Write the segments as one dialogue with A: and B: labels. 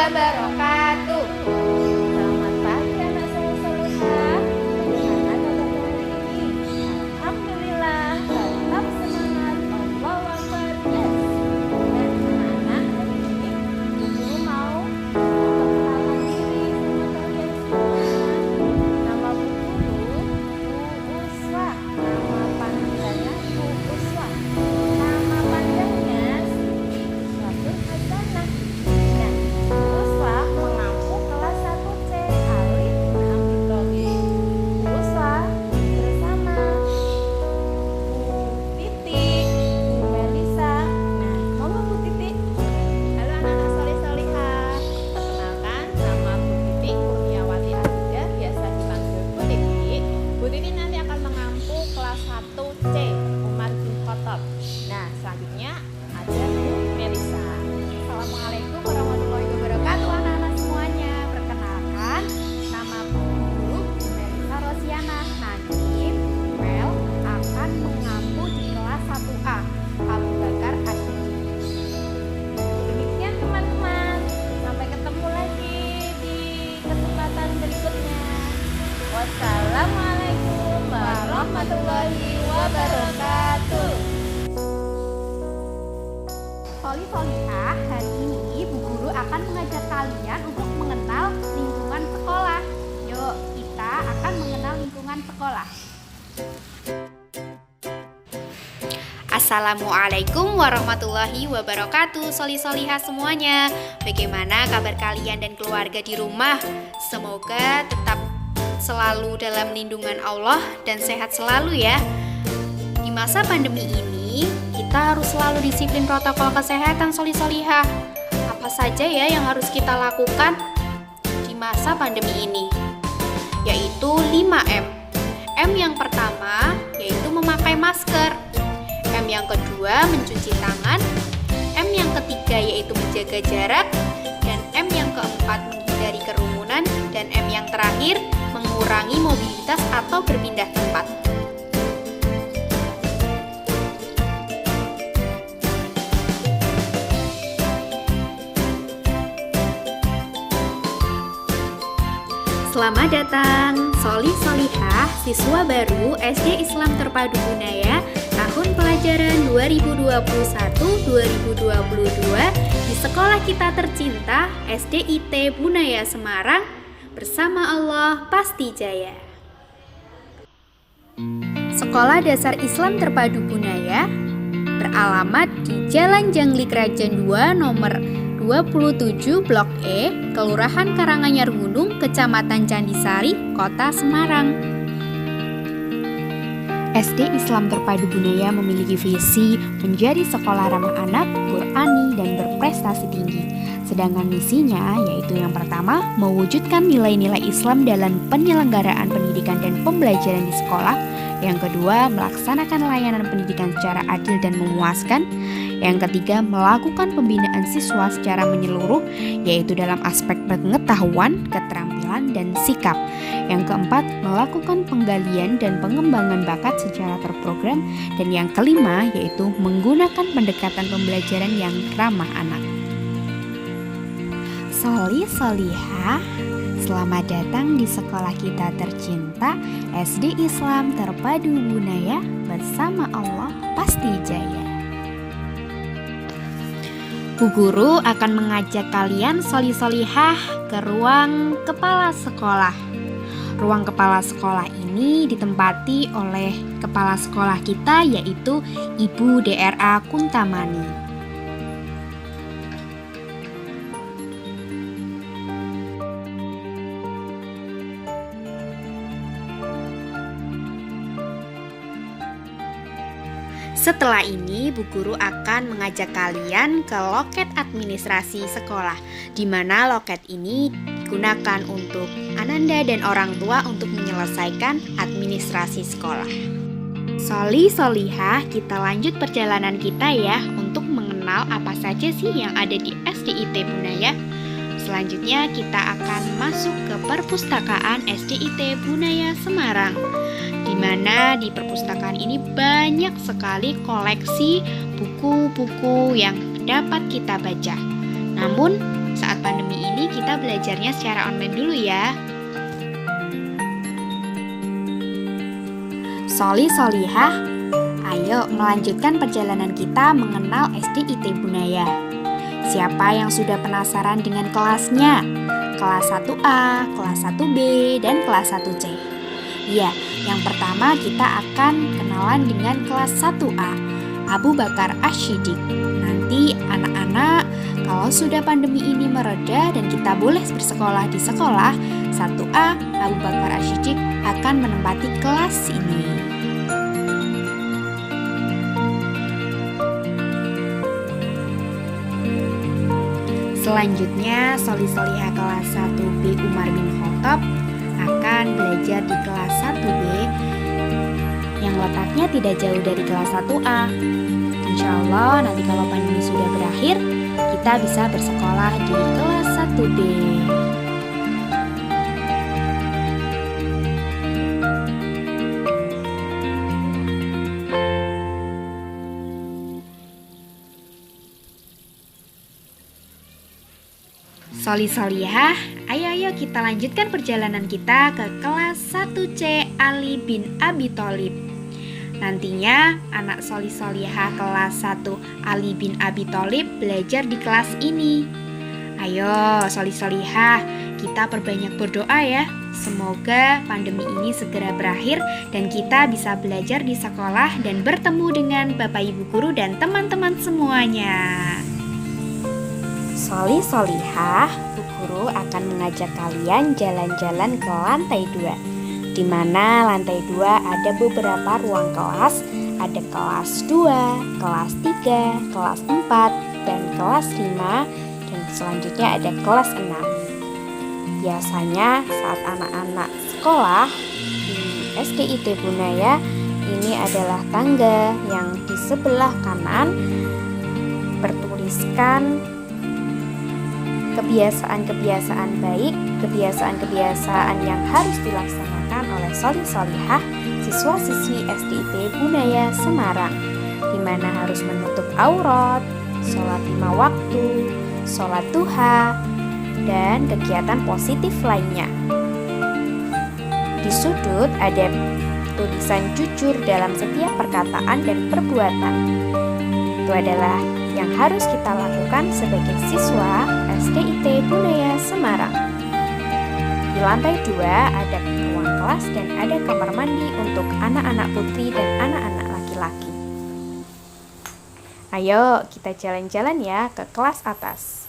A: wabarakatuh. Selamat pagi anak saya solehah. Bagaimana kabar hari ini? Alhamdulillah, tetap semangat. Allahu Akbar. Yes. Nah, anak hari ini Ibu mau memperkenalkan diri sama kalian semua. Nama Bu Guru, Bu Uswa. Nama panggilannya Bu Uswa. Nama panjangnya Siti Suatu Hasanah. Nah, Bu Uswa mengampu kelas 1C Alif Hamidrogi. Bu Uswa bersama Bu Titi, Bu Melisa. Nah, monggo Bu Titi. Halo anak-anak soleh-solehah. Perkenalkan, nama Bu Titi Kurniawati Abidah, biasa dipanggil Bu Titi. Bu Titi nanti akan mengampu kelas 1C Umar bin Khattab. Nah, selanjutnya ada Bu Melisa. Assalamualaikum warahmatullahi wabarakatuh anak-anak semuanya. Perkenalkan, nama Bu Guru Bu Melisa Rosiana. Nanti Mel akan mengampu di kelas 1A Abu Bakar Asyidiki. Demikian teman-teman. Sampai ketemu lagi di kesempatan berikutnya. Wassalamualaikum warahmatullahi wabarakatuh. Solihah, hari ini Bu Guru akan mengajak kalian untuk mengenal lingkungan sekolah. Yuk, kita akan mengenal lingkungan sekolah.
B: Assalamualaikum warahmatullahi wabarakatuh. Solihah semuanya. Bagaimana kabar kalian dan keluarga di rumah? Semoga tetap selalu dalam lindungan Allah dan sehat selalu ya. Di masa pandemi ini, kita harus selalu disiplin protokol kesehatan solihah. Apa saja ya yang harus kita lakukan di masa pandemi ini? Yaitu 5M. M yang pertama yaitu memakai masker. M yang kedua mencuci tangan. M yang ketiga yaitu menjaga jarak. Dan M yang keempat menghindari kerumunan. Dan M yang terakhir mengurangi mobilitas atau berpindah tempat. Selamat datang solihah siswa baru SD Islam Terpadu Bunaya tahun pelajaran 2021-2022 di sekolah kita tercinta SDIT Bunaya Semarang. Bersama Allah pasti jaya. Sekolah Dasar Islam Terpadu Bunaya beralamat di Jalan Jangli Krajan 2 nomor 27 Blok E, Kelurahan Karanganyar Gunung, Kecamatan Candisari, Kota Semarang. SD Islam Terpadu Bunaya memiliki visi menjadi sekolah ramah anak, Qur'ani, dan berprestasi tinggi. Sedangkan misinya yaitu yang pertama, mewujudkan nilai-nilai Islam dalam penyelenggaraan pendidikan dan pembelajaran di sekolah. Yang kedua, melaksanakan layanan pendidikan secara adil dan memuaskan. Yang ketiga, melakukan pembinaan siswa secara menyeluruh, yaitu dalam aspek pengetahuan, keterampilan, dan sikap. Yang keempat, melakukan penggalian dan pengembangan bakat secara terprogram. Dan yang kelima, yaitu menggunakan pendekatan pembelajaran yang ramah anak. Solihah, selamat datang di sekolah kita tercinta SD Islam Terpadu Bunaya. Bersama Allah pasti jaya. Bu Guru akan mengajak kalian solihah ke ruang kepala sekolah. Ruang kepala sekolah ini ditempati oleh kepala sekolah kita yaitu Ibu DRA Kuntamani. Setelah ini, Bu Guru akan mengajak kalian ke loket administrasi sekolah, di mana loket ini digunakan untuk Ananda dan orang tua untuk menyelesaikan administrasi sekolah. Solihah, kita lanjut perjalanan kita ya untuk mengenal apa saja sih yang ada di SDIT Bunaya. Selanjutnya kita akan masuk ke perpustakaan SDIT Bunaya Semarang, di mana di perpustakaan ini banyak sekali koleksi buku-buku yang dapat kita baca. Namun saat pandemi ini kita belajarnya secara online dulu ya. Soli Solihah, ayo melanjutkan perjalanan kita mengenal SDIT Bunaya. Siapa yang sudah penasaran dengan kelasnya? Kelas 1A, kelas 1B, dan kelas 1C. Ya, yang pertama kita akan kenalan dengan kelas 1A, Abu Bakar Asy-Siddiq. Nanti anak-anak, kalau sudah pandemi ini mereda dan kita boleh bersekolah di sekolah, 1A Abu Bakar Asy-Siddiq akan menempati kelas ini. Selanjutnya, Soli Solihah kelas 1B Umar bin Khattab akan belajar di kelas 1B yang letaknya tidak jauh dari kelas 1A. Insya Allah nanti kalau pandemi sudah berakhir, kita bisa bersekolah di kelas 1B. Soli Solihah, ayo kita lanjutkan perjalanan kita ke kelas 1C Ali bin Abi Thalib. Nantinya anak Soli Solihah kelas 1 Ali bin Abi Thalib belajar di kelas ini. Ayo Soli Solihah, kita perbanyak berdoa ya. Semoga pandemi ini segera berakhir dan kita bisa belajar di sekolah dan bertemu dengan Bapak Ibu guru dan teman-teman semuanya. Soli Solihah, Bu Guru akan mengajak kalian jalan-jalan ke lantai 2, di mana lantai 2 ada beberapa ruang kelas. Ada kelas 2, kelas 3, kelas 4, dan kelas 5, dan selanjutnya ada kelas 6. Biasanya saat anak-anak sekolah di SDIT Bunaya, ini adalah tangga yang di sebelah kanan bertuliskan kebiasaan-kebiasaan baik, kebiasaan-kebiasaan yang harus dilaksanakan oleh Soli Solihah siswa-siswi SDIT Bunaya Semarang, di mana harus menutup aurat, sholat 5 waktu, sholat duha, dan kegiatan positif lainnya. Di sudut ada tulisan jujur dalam setiap perkataan dan perbuatan. Itu adalah yang harus kita lakukan sebagai siswa SDIT Bunaya Semarang. Di lantai 2 ada ruang kelas dan ada kamar mandi untuk anak-anak putri dan anak-anak laki-laki. Ayo kita jalan-jalan ya ke kelas atas.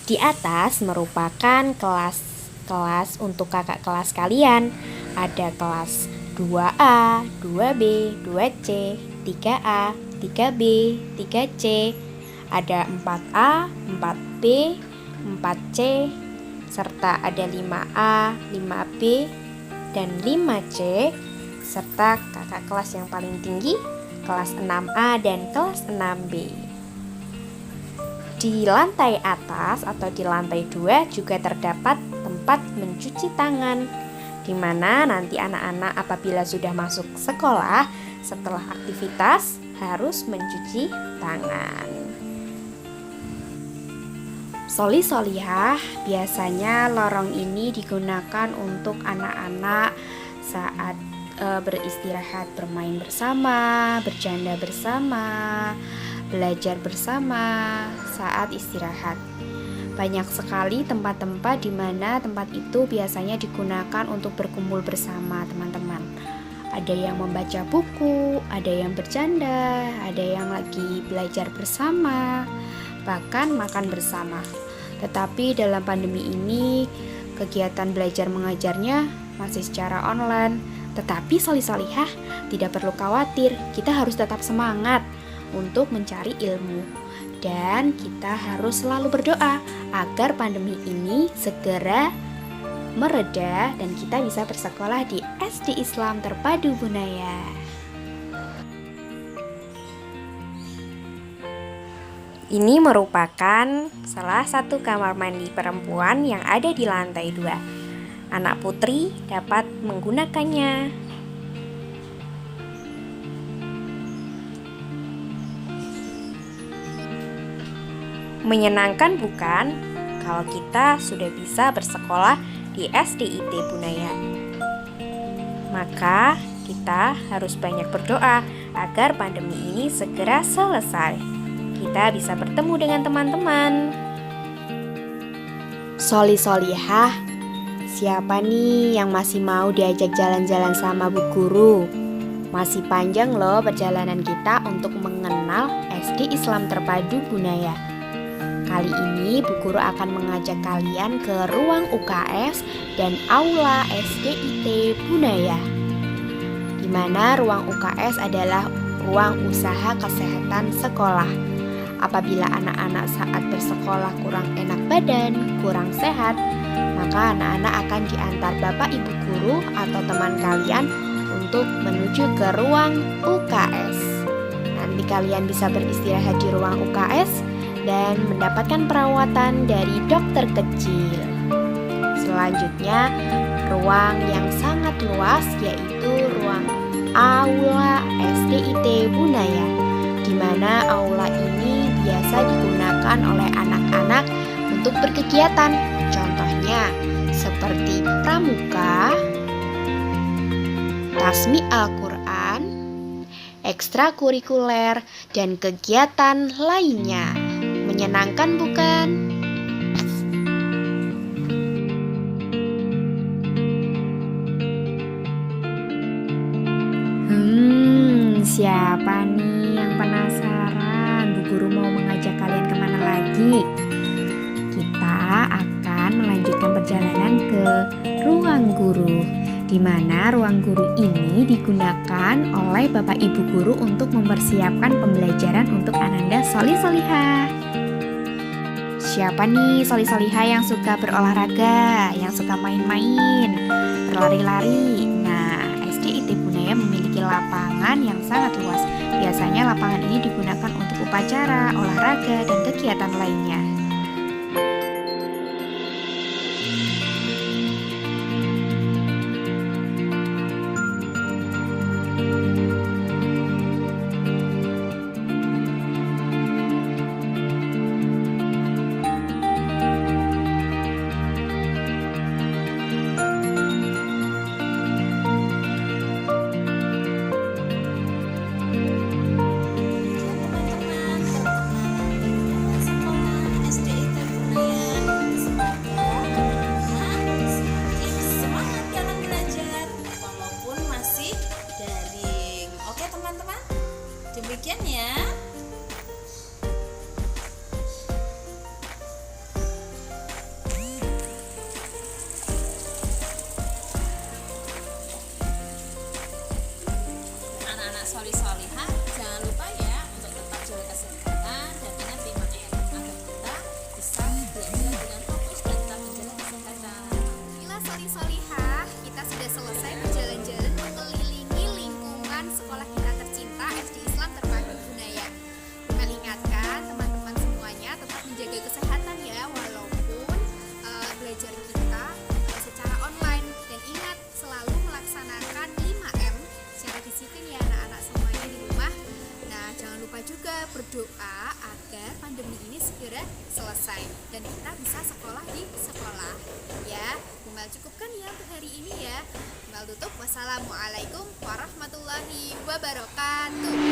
B: Di atas merupakan kelas untuk kakak kelas kalian. Ada kelas 2A, 2B, 2C, 3A, 3B, 3C, ada 4A, 4B, 4C, serta ada 5A, 5B, dan 5C, serta kakak kelas yang paling tinggi, kelas 6A dan kelas 6B. Di lantai atas atau di lantai 2 juga terdapat tempat mencuci tangan, di mana nanti anak-anak apabila sudah masuk sekolah, setelah aktivitas harus mencuci tangan. Soli Solihah, biasanya lorong ini digunakan untuk anak-anak saat beristirahat, bermain bersama, bercanda bersama, belajar bersama saat istirahat. Banyak sekali tempat-tempat di mana tempat itu biasanya digunakan untuk berkumpul bersama teman-teman. Ada yang membaca buku, ada yang bercanda, ada yang lagi belajar bersama, bahkan makan bersama. Tetapi dalam pandemi ini, kegiatan belajar mengajarnya masih secara online. Tetapi Soli Solihah tidak perlu khawatir, kita harus tetap semangat untuk mencari ilmu. Dan kita harus selalu berdoa agar pandemi ini segera mereda dan kita bisa bersekolah di SD Islam Terpadu Bunaya. Ini merupakan salah satu kamar mandi perempuan yang ada di lantai 2. Anak putri dapat menggunakannya.
C: Menyenangkan bukan kalau kita sudah bisa bersekolah di SDIT Bunaya? Maka kita harus banyak berdoa agar pandemi ini segera selesai. Kita bisa bertemu dengan teman-teman.
B: Solihah, siapa nih yang masih mau diajak jalan-jalan sama Bu Guru? Masih panjang loh perjalanan kita untuk mengenal SD Islam Terpadu Bunaya. Kali ini Bu Guru akan mengajak kalian ke ruang UKS dan aula SDIT Bunaya, di mana ruang UKS adalah ruang usaha kesehatan sekolah. Apabila anak-anak saat bersekolah kurang enak badan, kurang sehat, maka anak-anak akan diantar Bapak Ibu Guru atau teman kalian untuk menuju ke ruang UKS. Nanti kalian bisa beristirahat di ruang UKS dan mendapatkan perawatan dari dokter kecil. Selanjutnya, ruang yang sangat luas yaitu ruang aula SDIT Bunaya, di mana aula ini biasa digunakan oleh anak-anak untuk berkegiatan. Contohnya seperti pramuka, tasmi Al-Quran, ekstrakurikuler, dan kegiatan lainnya. Menyenangkan bukan?
C: Siapa nih yang penasaran Bu Guru mau mengajak kalian kemana lagi? Kita akan melanjutkan perjalanan ke ruang guru, di mana ruang guru ini digunakan oleh Bapak Ibu Guru untuk mempersiapkan pembelajaran untuk Ananda Solihah. Siapa nih Solihah yang suka berolahraga, yang suka main-main, berlari-lari? Nah, SDIT Bunaya memiliki lapangan yang sangat luas. Biasanya lapangan ini digunakan untuk upacara, olahraga, dan kegiatan lainnya.
A: Demikian ya. Anak-anak solihah, jangan lupa ya untuk tetap jaga kesehatan dan ingat 5M agar kita bisa belajar dengan fokus dan tetap menjaga kesehatan.
B: Inilah solihah, kita sudah selesai berjalan-jalan mengelilingi lingkungan sekolah kita tercinta SD Islam Terpadu Bunaya. Kami ingatkan teman-teman semuanya tetap menjaga kesehatan ya, walaupun belajar kita secara online, dan ingat selalu melaksanakan 5M secara disiplin ya anak-anak semuanya di rumah. Nah, jangan lupa juga berdoa agar pandemi ini segera selesai dan kita bisa sekolah di sekolah ya. Bumal cukupkan ya untuk hari ini ya. Bumal tutup. Wassalamualaikum warahmatullahi wabarakatuh.